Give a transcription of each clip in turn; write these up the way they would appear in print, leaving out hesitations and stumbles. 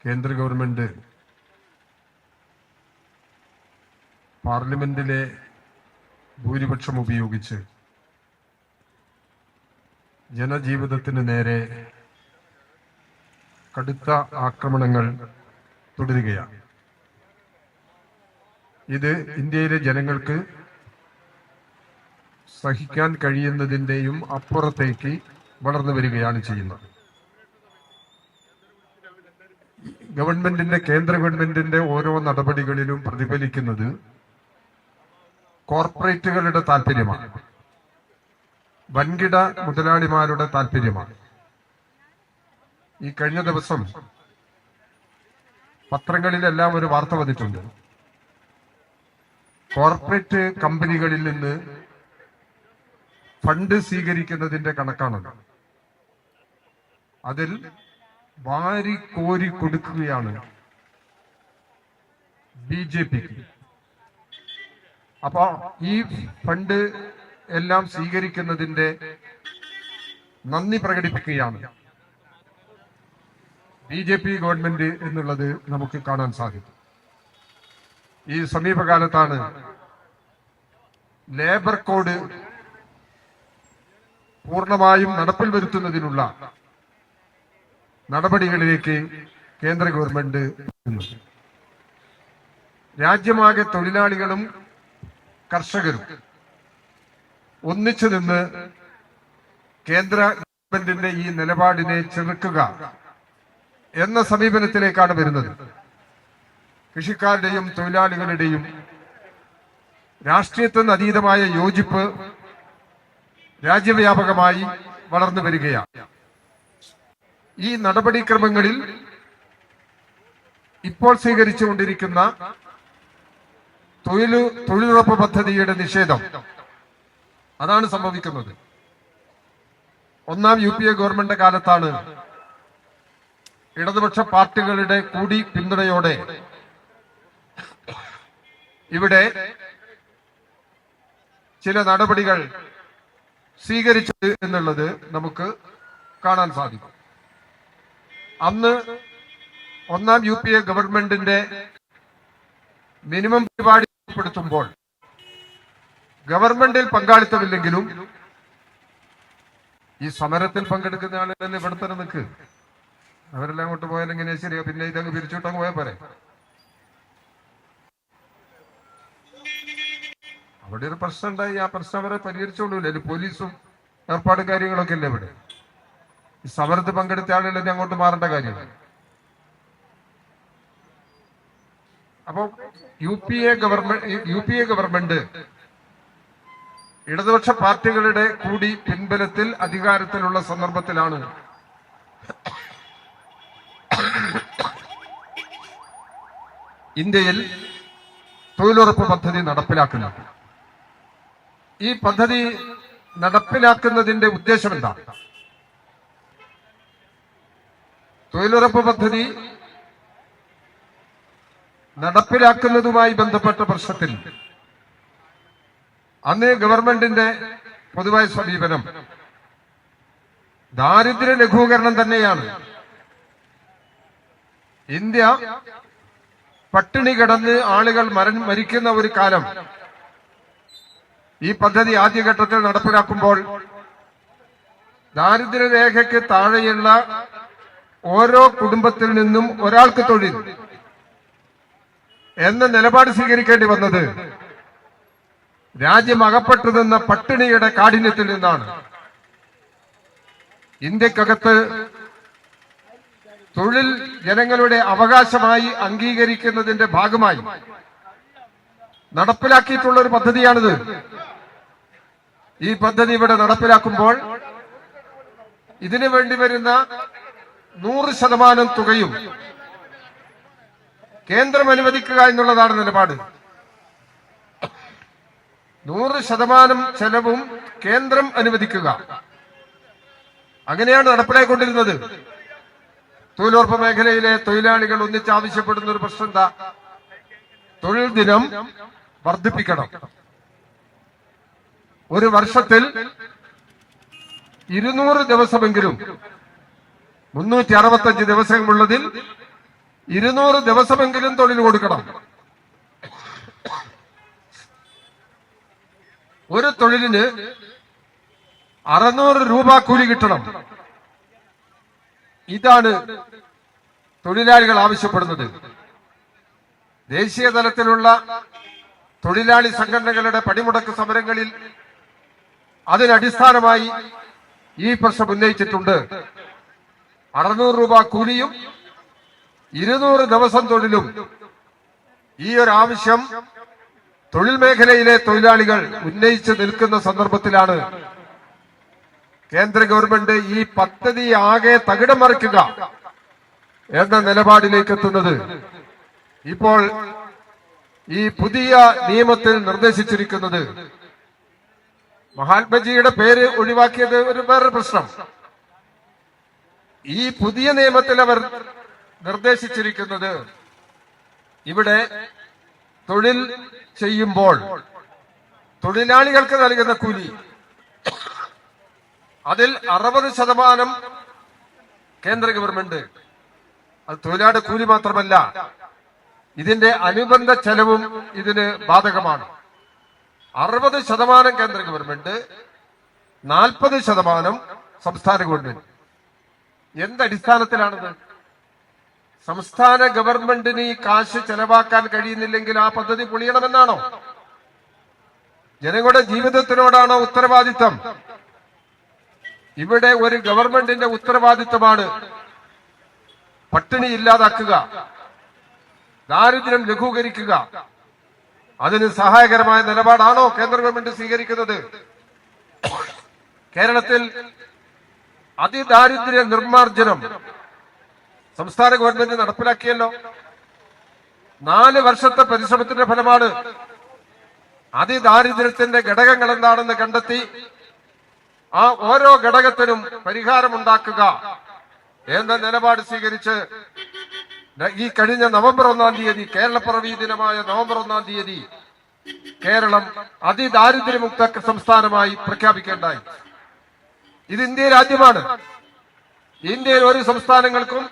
കേന്ദ്ര ഗവൺമെന്റ് പാർലമെന്റിലെ ഭൂരിപക്ഷം ഉപയോഗിച്ച് ജനജീവിതത്തിന് നേരെ കടുത്ത ആക്രമണങ്ങൾ തുടരുകയാണ്. ഇത് ഇന്ത്യയിലെ ജനങ്ങൾക്ക് സഹിക്കാൻ കഴിയുന്നതിൻ്റെയും അപ്പുറത്തേക്ക് വളർന്നു വരികയാണ് ചെയ്യുന്നത്. കേന്ദ്ര ഗവൺമെന്റിന്റെ ഓരോ നടപടികളിലും പ്രതിഫലിക്കുന്നത് കോർപ്പറേറ്റുകളുടെ താല്പര്യമാണ്, വൻകിട മുതലാളിമാരുടെ താല്പര്യമാണ്. ഈ കഴിഞ്ഞ ദിവസം പത്രങ്ങളിലെല്ലാം ഒരു വാർത്ത വന്നിട്ടുണ്ട്. കോർപ്പറേറ്റ് കമ്പനികളിൽ നിന്ന് ഫണ്ട് സ്വീകരിക്കുന്നതിന്റെ കണക്കാണത്. അതിൽ വാരിക്കോരി കൊടുക്കുകയാണ് ബിജെപിക്ക്. അപ്പൊ ഈ ഫണ്ട് എല്ലാം സ്വീകരിക്കുന്നതിന്റെ നന്ദി പ്രകടിപ്പിക്കുകയാണ് ബിജെപി ഗവൺമെന്റ് എന്നുള്ളത് നമുക്ക് കാണാൻ സാധിക്കും. ഈ സമീപകാലത്താണ് ലേബർ കോഡ് പൂർണ്ണമായും നടപ്പിൽ വരുത്തുന്നതിനുള്ള നടപടികളിലേക്ക് കേന്ദ്ര ഗവൺമെന്റ് എത്തുന്നത്. രാജ്യമാകെ തൊഴിലാളികളും കർഷകരും ഒന്നിച്ചു നിന്ന് കേന്ദ്ര ഗവൺമെന്റിന്റെ ഈ നിലപാടിനെ ചെറുക്കുക എന്ന സമീപനത്തിലേക്കാണ് വരുന്നത്. കൃഷിക്കാരുടെയും തൊഴിലാളികളുടെയും രാഷ്ട്രീയത്തിന് അതീതമായ യോജിപ്പ് രാജ്യവ്യാപകമായി വളർന്നു വരികയാണ്. ഈ നടപടിക്രമങ്ങളിൽ ഇപ്പോൾ സ്വീകരിച്ചുകൊണ്ടിരിക്കുന്ന തൊഴിലുറപ്പ് പദ്ധതിയുടെ നിഷേധം, അതാണ് സംഭവിക്കുന്നത്. ഒന്നാം UPA ഗവൺമെന്റ് കാലത്താണ് ഇടതുപക്ഷ പാർട്ടികളുടെ കൂടി പിന്തുണയോടെ ഇവിടെ ചില നടപടികൾ സ്വീകരിച്ചത് എന്നുള്ളത് നമുക്ക് കാണാൻ സാധിക്കും. അന്ന് ഒന്നാം UPA ഗവൺമെന്റിന്റെ മിനിമം പരിപാടി ഉൾപ്പെടുത്തുമ്പോൾ ഗവൺമെന്റിൽ പങ്കാളിത്തമില്ലെങ്കിലും ഈ സമരത്തിൽ പങ്കെടുക്കുന്ന ആളുകൾ ഇവിടെ തന്നെ നിൽക്ക്, അവരെല്ലാം അങ്ങോട്ട് പോയാൽ എങ്ങനെയാ ശരിയാ? പിന്നെ ഇതങ്ങ് പിരിച്ചുവിട്ടങ്ങ് പോയാൽ പോരെ. അവിടെ ഒരു പ്രശ്നം ഉണ്ടായി, ആ പ്രശ്നം അവരെ പരിഹരിച്ചോളൂല്ലേ. പോലീസും ഏർപ്പാടും കാര്യങ്ങളൊക്കെ അല്ലേ ഇവിടെ. ഈ സമരത്തിൽ പങ്കെടുത്ത ആളുകളെ അങ്ങോട്ട് മാറേണ്ട കാര്യമില്ല. അപ്പൊ UPA ഗവൺമെന്റ് ഇടതുപക്ഷ പാർട്ടികളുടെ കൂടി പിൻബലത്തിൽ അധികാരത്തിലുള്ള സന്ദർഭത്തിലാണ് ഇന്ത്യയിൽ തൊഴിലുറപ്പ് പദ്ധതി നടപ്പിലാക്കുന്നത്. ഈ പദ്ധതി നടപ്പിലാക്കുന്നതിന്റെ ഉദ്ദേശം എന്താ? തൊഴിലുറപ്പ് പദ്ധതി നടപ്പിലാക്കുന്നതുമായി ബന്ധപ്പെട്ട പ്രശ്നത്തിൽ അന്ന് ഗവൺമെന്റിന്റെ പൊതുവായ സമീപനം ദാരിദ്ര്യ ലഘൂകരണം തന്നെയാണ്. ഇന്ത്യ പട്ടിണി കിടന്ന് ആളുകൾ മരിക്കുന്ന ഒരു കാലം ഈ പദ്ധതി ആദ്യഘട്ടത്തിൽ നടപ്പിലാക്കുമ്പോൾ ദാരിദ്ര്യരേഖയ്ക്ക് താഴെയുള്ള ഓരോ കുടുംബത്തിൽ നിന്നും ഒരാൾക്ക് തൊഴിൽ എന്ന നിലപാട് സ്വീകരിക്കേണ്ടി വന്നത് രാജ്യം അകപ്പെട്ടു നിന്ന പട്ടിണിയുടെ കാഠിന്യത്തിൽ നിന്നാണ്. ഇന്ത്യക്കകത്ത് തൊഴിൽ ജനങ്ങളുടെ അവകാശമായി അംഗീകരിക്കുന്നതിന്റെ ഭാഗമായി നടപ്പിലാക്കിയിട്ടുള്ള ഒരു പദ്ധതിയാണിത്. ഈ പദ്ധതി ഇവിടെ നടപ്പിലാക്കുമ്പോൾ ഇതിനു വേണ്ടി വരുന്ന 100% തുകയും കേന്ദ്രം അനുവദിക്കുക എന്നുള്ളതാണ് നിലപാട്. 100% ചെലവും കേന്ദ്രം അനുവദിക്കുക, അങ്ങനെയാണ് നടപ്പിലായിക്കൊണ്ടിരുന്നത്. തൊഴിലുറപ്പ് മേഖലയിലെ തൊഴിലാളികൾ ഒന്നിച്ച് ആവശ്യപ്പെടുന്ന ഒരു പ്രശ്നം എന്താ? തൊഴിൽ ദിനം വർദ്ധിപ്പിക്കണം. ഒരു വർഷത്തിൽ 200 ദിവസമെങ്കിലും 365 ദിവസമുള്ളതിൽ 200 ദിവസമെങ്കിലും തൊഴിൽ കൊടുക്കണം. ഒരു തൊഴിലിന് 600 രൂപ കൂലി കിട്ടണം. ഇതാണ് തൊഴിലാളികൾ ആവശ്യപ്പെടുന്നത്. ദേശീയ തലത്തിലുള്ള തൊഴിലാളി സംഘടനകളുടെ പണിമുടക്ക് സമരങ്ങളിൽ അതിനടിസ്ഥാനമായി ഈ പ്രശ്നം ഉന്നയിച്ചിട്ടുണ്ട്. 600 രൂപ കൂലിയും 200 ദിവസം തൊഴിലും. ഈ ഒരു ആവശ്യം തൊഴിൽ മേഖലയിലെ തൊഴിലാളികൾ ഉന്നയിച്ച് നിൽക്കുന്ന സന്ദർഭത്തിലാണ് കേന്ദ്ര ഗവൺമെന്റ് ഈ പദ്ധതി ആകെ തകിടം മറിക്കുക എന്ന നിലപാടിലേക്ക് എത്തുന്നത്. ഇപ്പോൾ ഈ പുതിയ നിയമത്തിൽ നിർദ്ദേശിച്ചിരിക്കുന്നത്, മഹാത്മജിയുടെ പേര് ഒഴിവാക്കിയത് ഒരു വേറൊരു പ്രശ്നം. ഈ പുതിയ നിയമത്തിൽ അവർ നിർദ്ദേശിച്ചിരിക്കുന്നത്, ഇവിടെ തൊഴിൽ ചെയ്യുമ്പോൾ തൊഴിലാളികൾക്ക് നൽകുന്ന കൂലി അതിൽ 60% കേന്ദ്ര ഗവൺമെന്റ്, അത് തൊഴിലാളിയുടെ കൂലി മാത്രമല്ല, ഇതിന്റെ അനുബന്ധ ചെലവും ഇതിന് ബാധകമാണ്. 60% കേന്ദ്ര ഗവൺമെന്റ്, 40% സംസ്ഥാന ഗവൺമെന്റ്. എന്തടിസ്ഥാനത്തിലാണിത്? സംസ്ഥാന ഗവൺമെന്റിന് ഈ കാശ് ചെലവാക്കാൻ കഴിയുന്നില്ലെങ്കിൽ ആ പദ്ധതി പൊളിയണമെന്നാണോ? ജനങ്ങളുടെ ജീവിതത്തിനോടാണോ ഉത്തരവാദിത്തം? ഇവിടെ ഒരു ഗവൺമെന്റിന്റെ ഉത്തരവാദിത്തമാണ് പട്ടിണി ഇല്ലാതാക്കുക, ദാരിദ്ര്യം ലഘൂകരിക്കുക. അതിന് സഹായകരമായ നിലപാടാണോ കേന്ദ്ര ഗവൺമെന്റ് സ്വീകരിക്കുന്നത്? കേരളത്തിൽ അതിദാരിദ്ര്യ നിർമ്മാർജ്ജനം സംസ്ഥാന ഗവൺമെന്റ് നടപ്പിലാക്കിയല്ലോ. 4 വർഷത്തെ പരിശ്രമത്തിന്റെ ഫലമാണ്. അതിദാരിദ്ര്യത്തിന്റെ ഘടകങ്ങൾ എന്താണെന്ന് കണ്ടെത്തി ആ ഓരോ ഘടകത്തിനും പരിഹാരമുണ്ടാക്കുക എന്ന നിലപാട് സ്വീകരിച്ച് ഈ കഴിഞ്ഞ നവംബർ 1-ാം തീയതി, കേരളപ്പിറവി ദിനമായ നവംബർ 1-ാം തീയതി, കേരളം അതിദാരിദ്ര്യമുക്ത സംസ്ഥാനമായി പ്രഖ്യാപിക്കേണ്ടായി. ഇത് ഇന്ത്യയിൽ ആദ്യമാണ്. ഇന്ത്യയിൽ ഒരു സംസ്ഥാനങ്ങൾക്കും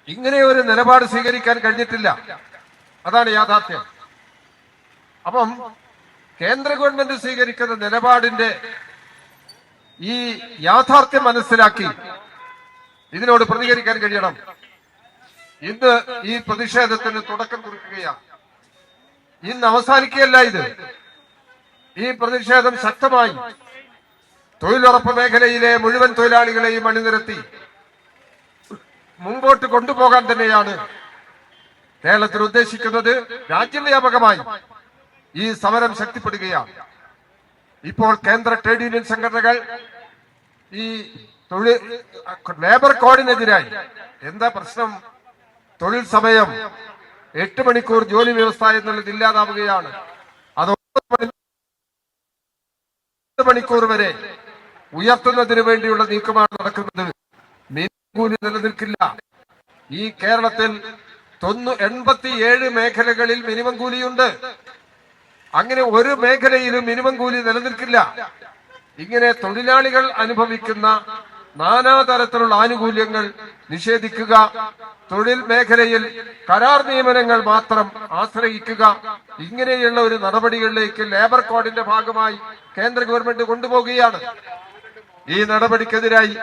ഇങ്ങനെ ഒരു നിലപാട് സ്വീകരിക്കാൻ കഴിഞ്ഞിട്ടില്ല. അതാണ് യാഥാർത്ഥ്യം. അപ്പം കേന്ദ്ര ഗവൺമെന്റ് സ്വീകരിക്കുന്ന നിലപാടിന്റെ ഈ യാഥാർത്ഥ്യം മനസ്സിലാക്കി ഇതിനോട് പ്രതികരിക്കാൻ കഴിയണം. ഇന്ന് ഈ പ്രതിഷേധത്തിന് തുടക്കം കുറിക്കുകയാണ്. ഇന്ന് അവസാനിക്കുകയല്ല ഇത്. ഈ പ്രതിഷേധം ശക്തമായി തൊഴിലുറപ്പ് മേഖലയിലെ മുഴുവൻ തൊഴിലാളികളെയും അണിനിരത്തി മുമ്പോട്ട് കൊണ്ടുപോകാൻ തന്നെയാണ് കേരളത്തിൽ ഉദ്ദേശിക്കുന്നത്. രാജ്യവ്യാപകമായി ഈ സമരം ശക്തിപ്പെടുകയാണ്. ഇപ്പോൾ കേന്ദ്ര ട്രേഡ് യൂണിയൻ സംഘടനകൾ ഈ ലേബർ കോഡിനെതിരായി, എന്താ പ്രശ്നം? തൊഴിൽ സമയം 8 മണിക്കൂർ ജോലി വ്യവസ്ഥ എന്നുള്ളത് ഇല്ലാതാവുകയാണ്. അത് 9 മണിക്കൂർ വരെ ഉയർത്തുന്നതിന് വേണ്ടിയുള്ള നീക്കമാണ് നടക്കുന്നത്. മിനിമം കൂലി നിലനിൽക്കില്ല. ഈ കേരളത്തിൽ 87 മേഖലകളിൽ മിനിമം കൂലിയുണ്ട്. അങ്ങനെ ഒരു മേഖലയിലും മിനിമം കൂലി നിലനിൽക്കില്ല. ഇങ്ങനെ തൊഴിലാളികൾ അനുഭവിക്കുന്ന നാനാതരത്തിലുള്ള ആനുകൂല്യങ്ങൾ നിഷേധിക്കുക, തൊഴിൽ മേഖലയിൽ കരാർ നിയമനങ്ങൾ മാത്രം ആശ്രയിക്കുക, ഇങ്ങനെയുള്ള ഒരു നടപടികളിലേക്ക് ലേബർ കോഡിന്റെ ഭാഗമായി കേന്ദ്ര ഗവൺമെന്റ് കൊണ്ടുപോകുകയാണ്. ഈ നടപടിക്കെതിരായി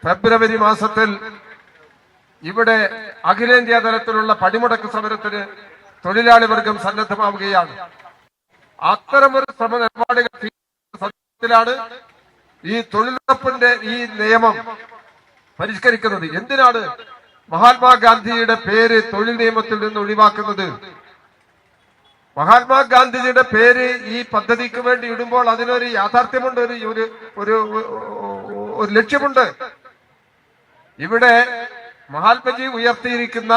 ഫെബ്രുവരി മാസത്തിൽ ഇവിടെ അഖിലേന്ത്യാ തലത്തിലുള്ള പണിമുടക്ക് സമരത്തിന് തൊഴിലാളി വർഗം സന്നദ്ധമാവുകയാണ്. അത്തരമൊരു ശ്രമ നിലപാടുകൾ ാണ് ഈ തൊഴിലുറപ്പിന്റെ ഈ നിയമം പരിഷ്കരിക്കുന്നത്. എന്തിനാണ് മഹാത്മാഗാന്ധിയുടെ പേര് തൊഴിൽ നിയമത്തിൽ നിന്ന് ഒഴിവാക്കുന്നത്? മഹാത്മാഗാന്ധിജിയുടെ പേര് ഈ പദ്ധതിക്ക് വേണ്ടി ഇടുമ്പോൾ അതിനൊരു യാഥാർത്ഥ്യമുണ്ട്, ഒരു ലക്ഷ്യമുണ്ട്. ഇവിടെ മഹാത്മജി ഉയർത്തിയിരിക്കുന്ന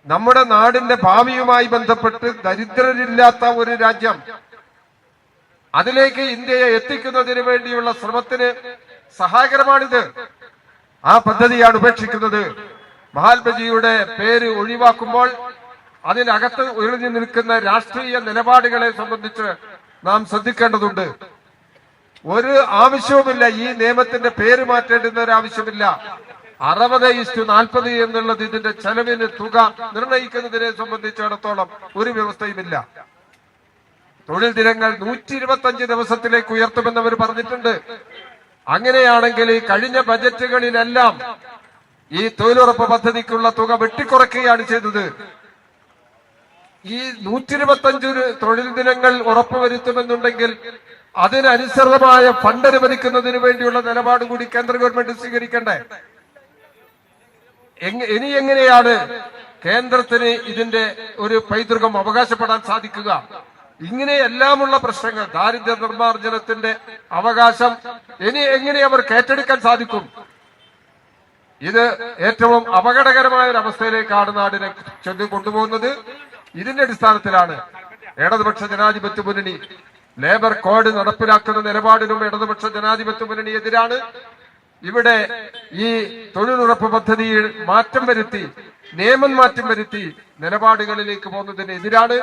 നമ്മുടെ നാടിന്റെ ഭാവിയുമായി ബന്ധപ്പെട്ട് ദരിദ്രരില്ലാത്ത ഒരു രാജ്യം, അതിലേക്ക് ഇന്ത്യയെ എത്തിക്കുന്നതിന് വേണ്ടിയുള്ള ശ്രമത്തിന് സഹായകരമാണിത്. ആ പദ്ധതിയാണ് ഉപേക്ഷിക്കുന്നത്. മഹാത്മജിയുടെ പേര് ഒഴിവാക്കുമ്പോൾ അതിനകത്ത് ഉയർന്നു നിൽക്കുന്ന രാഷ്ട്രീയ നിലപാടുകളെ സംബന്ധിച്ച് നാം ശ്രദ്ധിക്കേണ്ടതുണ്ട്. ഒരു ആവശ്യവുമില്ല, ഈ നിയമത്തിന്റെ പേര് മാറ്റേണ്ടുന്ന ഒരു ആവശ്യമില്ല. 60:40 എന്നുള്ളത് ഇതിന്റെ ചെലവിന് തുക നിർണയിക്കുന്നതിനെ സംബന്ധിച്ചിടത്തോളം ഒരു വ്യവസ്ഥയുമില്ല. തൊഴിൽ ദിനങ്ങൾ 125 ദിവസത്തിലേക്ക് ഉയർത്തുമെന്ന് അവർ പറഞ്ഞിട്ടുണ്ട്. അങ്ങനെയാണെങ്കിൽ കഴിഞ്ഞ ബജറ്റുകളിലെല്ലാം ഈ തൊഴിലുറപ്പ് പദ്ധതിക്കുള്ള തുക വെട്ടിക്കുറയ്ക്കുകയാണ് ചെയ്തത്. ഈ 125 തൊഴിൽ ദിനങ്ങൾ ഉറപ്പുവരുത്തുമെന്നുണ്ടെങ്കിൽ അതിനനുസൃതമായ ഫണ്ട് അനുവദിക്കുന്നതിന് വേണ്ടിയുള്ള നിലപാട് കൂടി കേന്ദ്ര ഗവൺമെന്റ് സ്വീകരിക്കണ്ടേ? ഇനി എങ്ങനെയാണ് കേന്ദ്രത്തിന് ഇതിന്റെ ഒരു പൈതൃകം അവകാശപ്പെടാൻ സാധിക്കുക? ഇങ്ങനെയെല്ലാമുള്ള പ്രശ്നങ്ങൾ, ദാരിദ്ര്യ നിർമ്മാർജ്ജനത്തിന്റെ അവകാശം ഇനി എങ്ങനെ അവർക്ക് ഏറ്റെടുക്കാൻ സാധിക്കും? ഇത് ഏറ്റവും അപകടകരമായ ഒരു അവസ്ഥയിലേക്കാണ് നാടിനെ ചൊല്ലി കൊണ്ടുപോകുന്നത്. ഇതിന്റെ അടിസ്ഥാനത്തിലാണ് ഇടതുപക്ഷ ജനാധിപത്യ മുന്നണി ലേബർ കോഡ് നടപ്പിലാക്കുന്ന നിലപാടിനും ഇടതുപക്ഷ ജനാധിപത്യ മുന്നണി എതിരാണ്. ഇവിടെ ഈ തൊഴിലുറപ്പ് പദ്ധതിയിൽ മാറ്റം വരുത്തി, നിയമം മാറ്റം വരുത്തി നിലപാടുകളിലേക്ക് പോകുന്നതിന് എതിരാണ്.